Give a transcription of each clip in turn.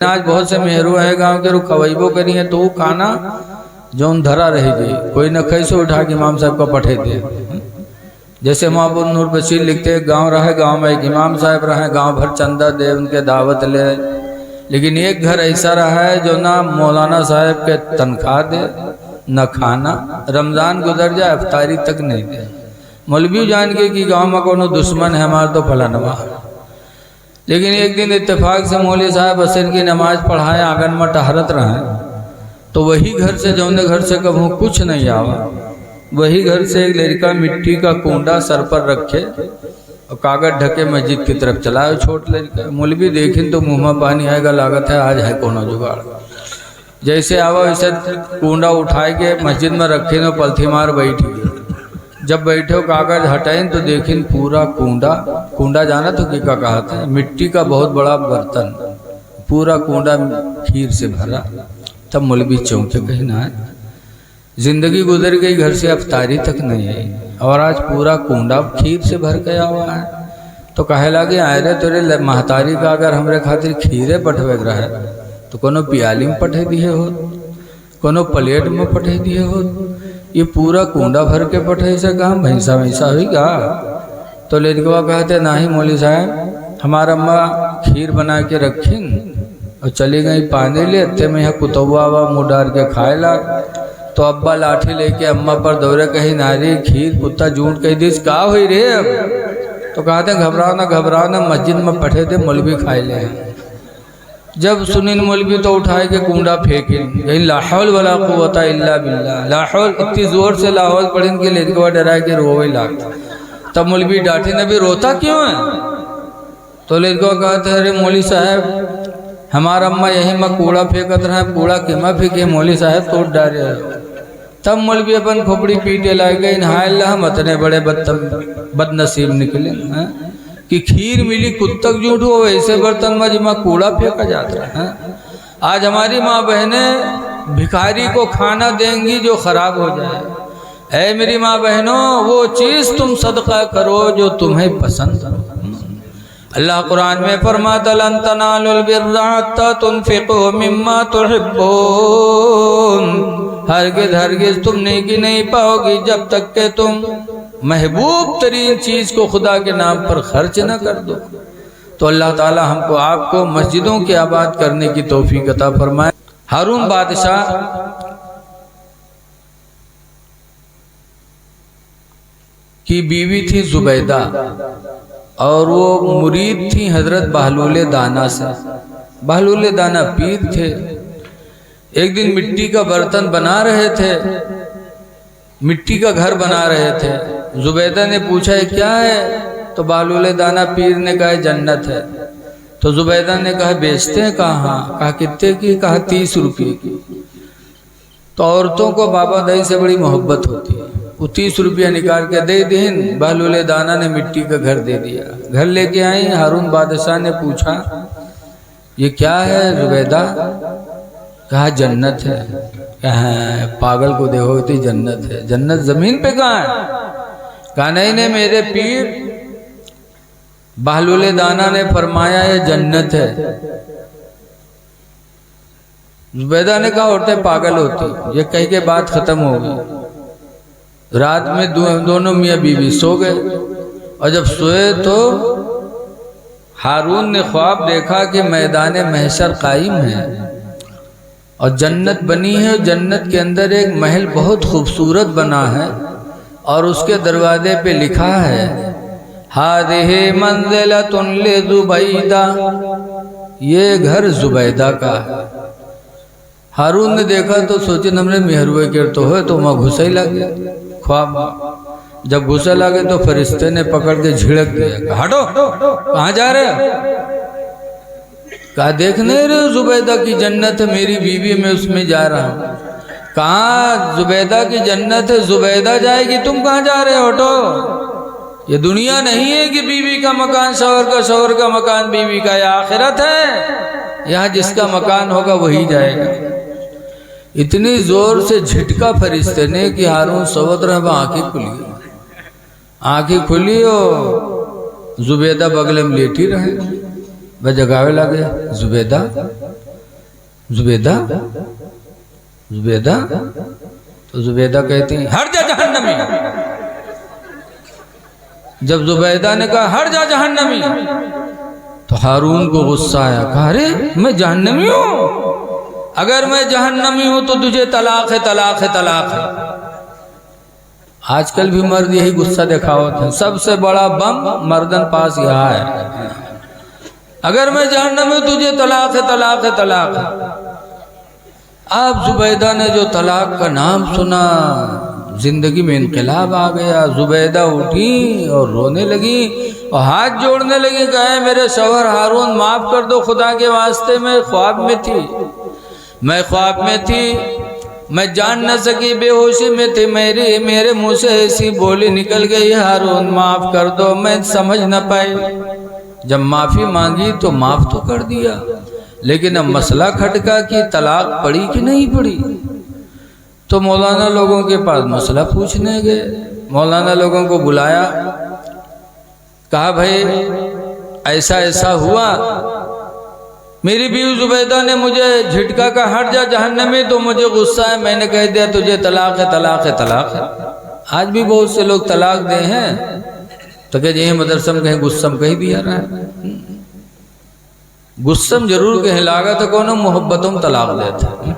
आज बहुत से मेहरू है गांव के रुखवैबो करी है तो वो खाना जौन धरा रही थी कोई न कैसे उठा के इमाम साहब का पठे दे। जैसे महबूब नूर बशीर लिखते गांव रहे, गांव में एक इमाम साहब रहे, गांव भर चंदा दे उनके दावत ले, लेकिन एक घर ऐसा रहा है जो ना मौलाना साहब के तनख्वाह दे न खाना, रमज़ान गुजर जाए अफ्तारी तक नहीं दे। मौलवी जान के कि गाँव में कोनो दुश्मन है हमारा तो फलानवा। लेकिन एक दिन इत्तेफाक से मौलवी साहब असर की नमाज पढ़ाए आंगन में टहरत रहे तो वही घर से जौने घर से कभी कुछ नहीं आवा, वही घर से एक लड़का मिट्टी का कूंडा सर पर रखे और कागज ढके मस्जिद की तरफ चलाए। छोट लड़का मौलवी देखिन तो मुँह में पानी आएगा, लागत है आज है कोनो जुगाड़। जैसे आवा वैसे कूंडा उठाए के मस्जिद में रखे न पलथी मार बैठी। जब बैठे कागज हटाइन तो देखिन पूरा कूंडा जाना तो क्या कहते हैं, मिट्टी का बहुत बड़ा बर्तन, पूरा कूंडा खीर से भरा। तब मौलवी चौंके, कहीं ना जिंदगी गुजर गई, घर से अफ्तारी तक नहीं आई और आज पूरा कूंडा खीर से भर गया हुआ है। तो कहे लगे आए रे तोरे महतारी का अगर हमरे खातिर खीरे पठवे रहे तो कोनो प्याली में पठे दिए हो, कोनो प्लेट में पठे दिए हो, ये पूरा कूंडा भर के पठे से कहा भैंसा वैसा हुई का। तो लड़कवा कहते नहीं मौलवी साहब हमारा अम्मा खीर बना के रखीन और चली गई पानी ले, अत्ते में यहाँ कुतवा वा मुँह डार के खाए लाग। तो अब्बा लाठी लेके अम्मा पर दौड़े, कही नारी खीर कुत्ता झूठ कही दिस का हुई रे। अब तो कहते घबराओ ना मस्जिद में पठे दे मौलवी खाए ले। जब सुनिन मौलवी तो उठाए के कूंडा फेंके, ला हौल वला कुव्वता इल्ला बिल्लाह, ला हौल इतनी जोर से ला हौल पढ़िन के लड़कवा डराए के रोवे लागता। तब मौलवी डांटे न भी रोता क्यों है। तो लड़कवा कहते अरे मौलवी साहब हमारा अम्मा यही में कूड़ा फेंकत रहे, कूड़ा किमा फेंके मौलवी साहब तोड़ डाले। तब मौलवी अपन खोपड़ी पीटे लाग गए, नहाय हम इतने बड़े बदनसीब निकले कि खीर मिली कुत्तक झूठ हो, ऐसे बर्तन में जिमा कूड़ा फेंका जाता है। आज हमारी माँ बहनें भिखारी को खाना देंगी जो खराब हो जाए। ऐ मेरी माँ बहनों वो चीज़ तुम सदका करो जो तुम्हें पसंद हो। अल्लाह कुरान में फरमाता लन तनालुल बिर्रा हत्ता तुनफिकू मिम्मा तुहिब्बून, हरगिज़ तुम नेकी नहीं पाओगी जब तक के तुम महबूब तरीन चीज़ को खुदा के नाम पर खर्च न कर दो। तो अल्लाह ताला हमको आपको मस्जिदों के आबाद करने की तौफीक अता फरमाए। हारून बादशाह की बीवी थी जुबैदा और वो मुरीद थी हजरत बहलूल दाना से। बहलूल दाना पीर थे। एक दिन मिट्टी का बर्तन बना रहे थे, मिट्टी का घर बना रहे थे। जुबैदा ने पूछा है क्या है, तो बहलूल दाना पीर ने कहा जन्नत है। तो जुबैदा ने कहा बेचते हैं, कहा कितने की, कहा 30 रुपये की। तो औरतों को बाबा दही से बड़ी मोहब्बत होती है, वो 30 रुपया निकाल के दे दीन। बहलूल दाना ने मिट्टी का घर दे दिया। घर लेके आई, हारून बादशाह ने पूछा ये क्या है जुबैदा, कहा जन्नत है। कहा पागल को देखो इतनी जन्नत है, जन्नत जमीन पे कहाँ है। कहा नहीं मेरे पीर बहलूल दाना ने फरमाया ये जन्नत है। जुबैदा ने कहा औरतें पागल होती, ये कह के बात खत्म हो गई। रात में दोनों मियाँ बीवी सो गए और जब सोए तो हारून ने ख्वाब देखा कि मैदान महशर कायम है और जन्नत बनी है। जन्नत के अंदर एक महल बहुत खूबसूरत बना है और उसके दरवाजे पे लिखा है हादिही मंज़िलतुन लिज़ुबैदा, ये घर जुबैदा का है। हारून ने देखा तो सोचे हमने मेहरवे के तो है, तो वहाँ घुसे ही लगे ख्वाब। जब घुसे लगे तो फरिश्ते ने पकड़ के झिड़क दिया, हटो कहाँ जा रहे हो। कहा देख नहीं रहे जुबैदा की जन्नत है, मेरी बीवी मैं उसमें जा रहा हूँ। कहाँ जुबैदा की जन्नत है, जुबैदा जाएगी, तुम कहाँ जा रहे हो, हटो। ये दुनिया नहीं है कि बीवी का मकान शौहर का मकान बीवी का, यह आखिरत है, यहाँ जिसका मकान होगा वही जाएगा। इतनी जोर से झटका फरिश्ते ने कि हारून सोवत रहा, आंखें खुली और जुबैदा बगल में लेटी रहे। वह जगावे लगे जुबैदा जुबैदा जुबैदा तो जुबैदा कहती हैं हट जा जहन्नमी। जब जुबैदा ने कहा हट जा जहन्नमी तो हारून को गुस्सा आया, कहा अरे मैं जहन्नमी हूं? अगर मैं जहन्नमी हूं तो तुझे तलाक है, तलाक है, तलाक है। आजकल भी मर्द यही गुस्सा दिखावत है। सबसे बड़ा बम मर्दन पास यह है, अगर मैं जहन्नमी हूं तुझे तलाक है, तलाक है, तलाक है। अब जुबैदा ने जो तलाक का नाम सुना, जिंदगी में इनकलाब आ गया। जुबैदा उठी और रोने लगी और हाथ जोड़ने लगी, कहे मेरे शौहर हारून माफ कर दो, खुदा के वास्ते मैं ख्वाब में थी, मैं ख्वाब में थी, मैं जान न सकी, बेहोशी में थी, मेरे मुंह से ऐसी बोली निकल गई, हारून माफ कर दो, मैं समझ न पाई। जब माफी मांगी तो माफ तो कर दिया, लेकिन अब मसला खटका कि तलाक पड़ी कि नहीं पड़ी। तो मौलाना लोगों के पास मसला पूछने गए, मौलाना लोगों को बुलाया, कहा भाई ऐसा ऐसा हुआ, मेरी बीवी जुबैदा ने मुझे झिटका का हट जा जहन्नमी, तो मुझे गुस्सा है, मैंने कह दिया तुझे तलाक है, तलाक है, तलाक है। आज भी बहुत से लोग तलाक दे हैं तो कह ये मदरसम कहीं गुस्सम कहीं दिया रहा है। गुस्सम जरूर कहीं लागा तो कौन मोहब्बतों में तलाक देते।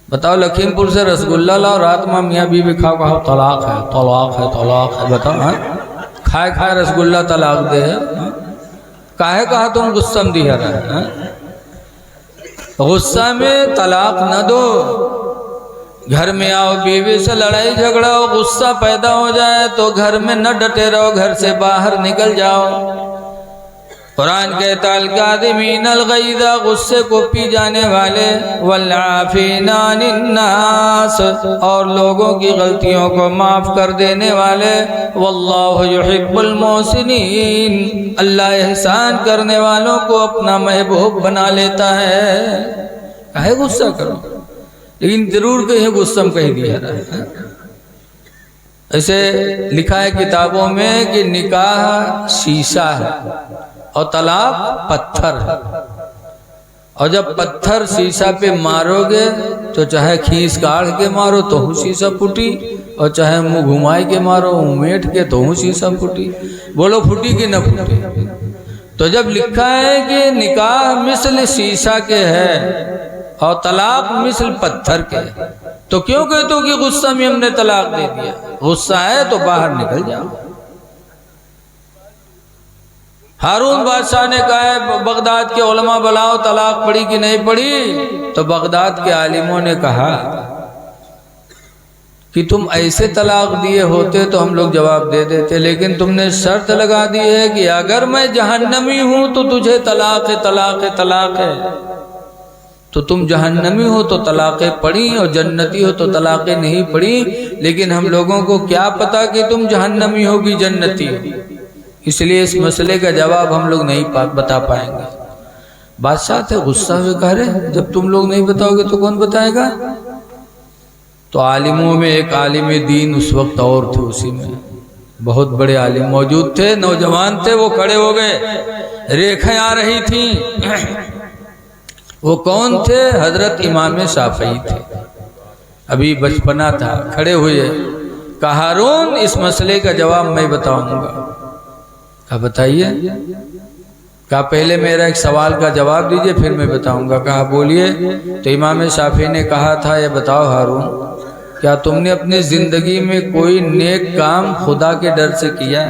बताओ लखीमपुर से रसगुल्ला लाओ, रात में मियाँ बीवी खाओ, कहा तलाक है, तलाक है, तलाक है। बताओ हाँ, खाए खाए रसगुल्ला तलाक दे है, काहे कहा तुम गुस्सम दिया रहा है। गुस्सा में तलाक न दो, घर में आओ बीवी से लड़ाई झगड़ा हो, गुस्सा पैदा हो जाए तो घर में न डटे रहो, घर से बाहर निकल जाओ। कुरान कहता है अल-काज़िमीन अल-गैज़, गुस्से को पी जाने वाले, वल-आफ़ीना अनिन-नास, और लोगों की गलतियों को माफ कर देने वाले, वल्लाहु युहिब्बुल मोहसिनीन, अल्लाह एहसान करने वालों को अपना महबूब बना लेता है। काहे गुस्सा करो, लेकिन जरूर कहीं गुस्सा कहीं दिया रहा है। ऐसे लिखा है किताबों में कि निकाह शीशा है और तलाक पत्थर है, और जब पत्थर शीशा पे मारोगे तो चाहे खींच काढ़ के मारो तो हूँ शीशा फूटी, और चाहे मुंह घुमाई के मारो उमेट के तो हूँ शीशा फूटी। बोलो फूटी कि न फूटी। तो जब लिखा है कि निकाह मिसल शीशा के है और तलाक मिसल पत्थर के, तो क्यों कहते हो कि गुस्सा में हमने तलाक दे दिया। गुस्सा है तो बाहर निकल जाओ। हारून बादशाह ने कहा है बगदाद के उलमा बुलाओ, तलाक पड़ी कि नहीं पड़ी। तो बगदाद के आलिमों ने कहा कि तुम ऐसे तलाक दिए होते तो हम लोग जवाब दे देते, लेकिन तुमने शर्त लगा दी है कि अगर मैं जहन्नमी हूं तो तुझे तलाक है, तलाक है, तलाक है। तो तुम जहन्नमी हो तो तलाक़ें पड़ी और जन्नती हो तो तलाक़ें नहीं पड़ी, लेकिन हम लोगों को क्या पता कि तुम जहन्नमी हो कि जन्नती हो, इसलिए इस मसले का जवाब हम लोग नहीं बता पाएंगे। बादशाह थे, गुस्सा हुए, कह रहे जब तुम लोग नहीं बताओगे तो कौन बताएगा। तो आलिमों में एक आलिम दीन उस वक्त और थे, उसी में बहुत बड़े आलिम मौजूद थे, नौजवान थे, वो खड़े हो गए, रेखें आ रही थी। वो कौन थे? हजरत इमाम शाफई थे। अभी बचपना था, खड़े हुए, कहा हारून इस मसले का जवाब मैं बताऊंगा। कहा बताइए। कहा पहले मेरा एक सवाल का जवाब दीजिए फिर मैं बताऊंगा। कहा बोलिए। तो इमाम शाफी ने कहा था ये बताओ हारून, क्या तुमने अपनी जिंदगी में कोई नेक काम खुदा के डर से किया?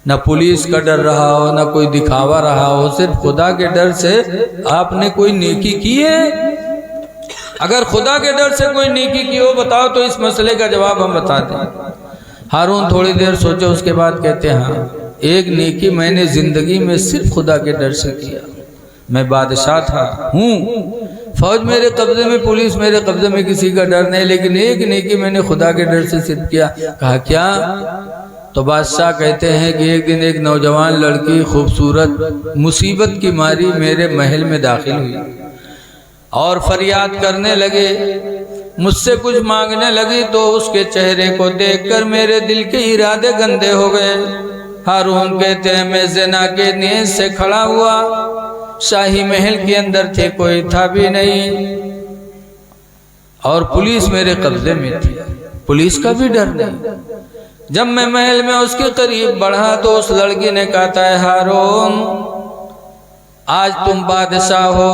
न पुलिस का डर रहा हो, न कोई दिखावा रहा हो, सिर्फ खुदा के डर से आपने कोई नेकी की है? अगर खुदा के डर से कोई नेकी की हो बताओ तो इस मसले का जवाब हम बता दें। हारून थोड़ी देर सोचे, उसके बाद कहते हैं हाँ, एक नेकी मैंने जिंदगी में सिर्फ खुदा के डर से किया। मैं बादशाह था, हूँ, फौज मेरे कब्जे में, पुलिस मेरे कब्जे में, किसी का डर नहीं, लेकिन एक नेकी मैंने खुदा के डर से सिर्फ किया। कहा क्या? तो बादशाह कहते हैं कि एक दिन एक नौजवान लड़की खूबसूरत मुसीबत की मारी मेरे महल में दाखिल हुई और फरियाद करने लगे, मुझसे कुछ मांगने लगी। तो उसके चेहरे को देखकर मेरे दिल के इरादे गंदे हो गए। हारून कहते हैं मैं ज़िना के नीयत से खड़ा हुआ, शाही महल के अंदर थे, कोई था भी नहीं, और पुलिस मेरे कब्जे में थी, पुलिस का भी डर नहीं। जब मैं महल में उसके करीब बढ़ा तो उस लड़की ने कहा था, हारून आज तुम बादशाह हो,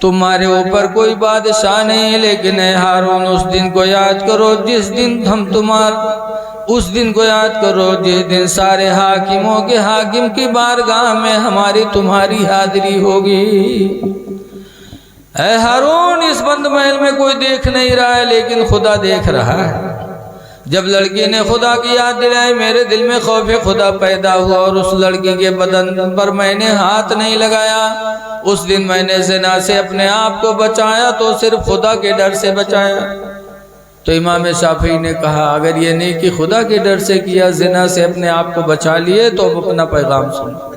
तुम्हारे ऊपर कोई बादशाह नहीं, लेकिन है हारून उस दिन को याद करो जिस दिन उस दिन को याद करो जिस दिन सारे हाकिमों के हाकिम की बारगाह में हमारी तुम्हारी हाजिरी होगी। ऐ हारून इस बंद महल में कोई देख नहीं रहा है, लेकिन खुदा देख रहा है। जब लड़की ने खुदा की याद दिलाई, मेरे दिल में खौफ खुदा पैदा हुआ और उस लड़की के बदन पर मैंने हाथ नहीं लगाया। उस दिन मैंने ज़िना से अपने आप को बचाया तो सिर्फ खुदा के डर से बचाया। तो इमाम शाफी ने कहा, अगर ये नहीं कि खुदा के डर से किया, ज़िना से अपने आप को बचा लिए, तो अब अपना पैगाम सुनो।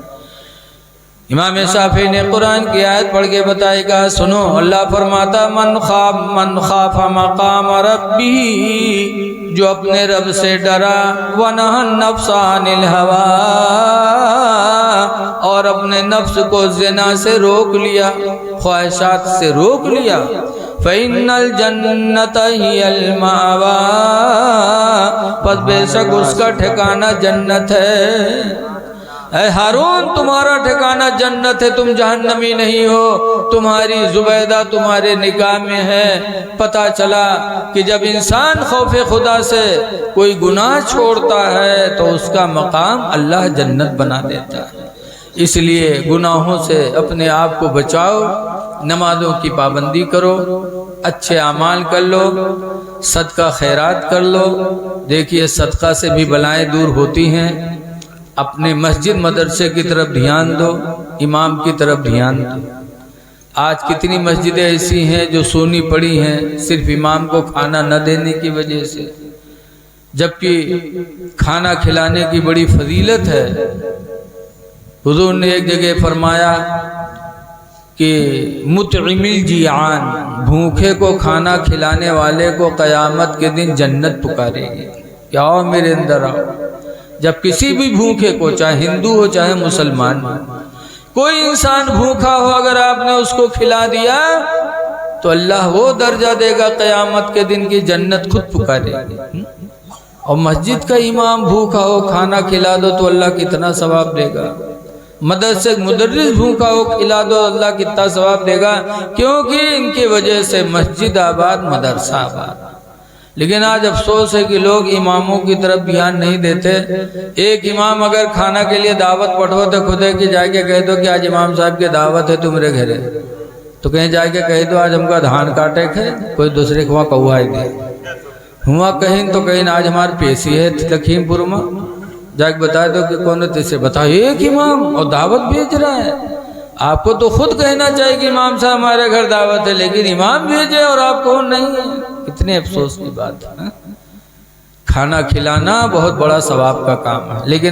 इमाम शाफी ने कुरान की आयत पढ़ के बताएगा, सुनो, अल्लाह फरमाता, मन खाफा मकाम रब्बी, जो अपने रब से डरा, वनहा नफ्सा अनिल हवा, और अपने नफ्स को ज़िना से रोक लिया, ख्वाहिशात से रोक लिया, फ़इन्नल जन्नत हियल मावा, बस बेशक उसका ठिकाना जन्नत है। ऐ हारून तुम्हारा ठिकाना जन्नत है, तुम जहन्नमी नहीं हो। तुम्हारी जुबैदा तुम्हारे निकाह में है। पता चला कि जब इंसान खौफे खुदा से कोई गुनाह छोड़ता है तो उसका मकाम अल्लाह जन्नत बना देता है। इसलिए गुनाहों से अपने आप को बचाओ, नमाजों की पाबंदी करो, अच्छे अमाल कर लो, सदका खैरात कर लो। देखिए सदका से भी बलाएं दूर होती हैं। अपने मस्जिद मदरसे की तरफ ध्यान दो, इमाम की तरफ ध्यान दो। आज कितनी मस्जिदें ऐसी हैं जो सूनी पड़ी हैं सिर्फ इमाम को खाना न देने की वजह से, जबकि खाना खिलाने की बड़ी फजीलत है। हुजूर ने एक जगह फरमाया कि मुतइमिल जियान, भूखे को खाना खिलाने वाले को क़यामत के दिन जन्नत पुकारेगी कि आओ मेरे अंदर आओ। जब किसी भी भूखे को, चाहे हिंदू हो चाहे मुसलमान हो, कोई इंसान भूखा हो, अगर आपने उसको खिला दिया तो अल्लाह वो दर्जा देगा क़यामत के दिन की जन्नत खुद पुकारेगी। और मस्जिद का इमाम भूखा हो, खाना खिला दो तो अल्लाह कितना सवाब देगा। मदरसे मुदर्रिस भूखा हो, खिला दो, अल्लाह कितना सवाब देगा, क्योंकि इनकी वजह से मस्जिद आबाद, मदरसा आबाद। लेकिन आज अफसोस है कि लोग इमामों की तरफ ध्यान नहीं देते। एक इमाम अगर खाना के लिए दावत पठो तो खुदे की जाके कह दो कि आज इमाम साहब की दावत है तुम्हारे घरे, तो कहीं जाके कह दो आज हमका धान काटे खे, कोई दूसरे को वहाँ कौआ दे हुआ कहीं, तो कहीं आज हमारे पेशी है लखीमपुर में, जाके बता दो कि कौन है, बताओ एक इमाम और दावत भेज रहा है। आपको तो खुद कहना चाहिए कि इमाम साहब हमारे घर दावत है, लेकिन इमाम भेजे और आप कौन नहीं है। कितने अफसोस की बात है। खाना खिलाना बहुत बड़ा सवाब का काम है, लेकिन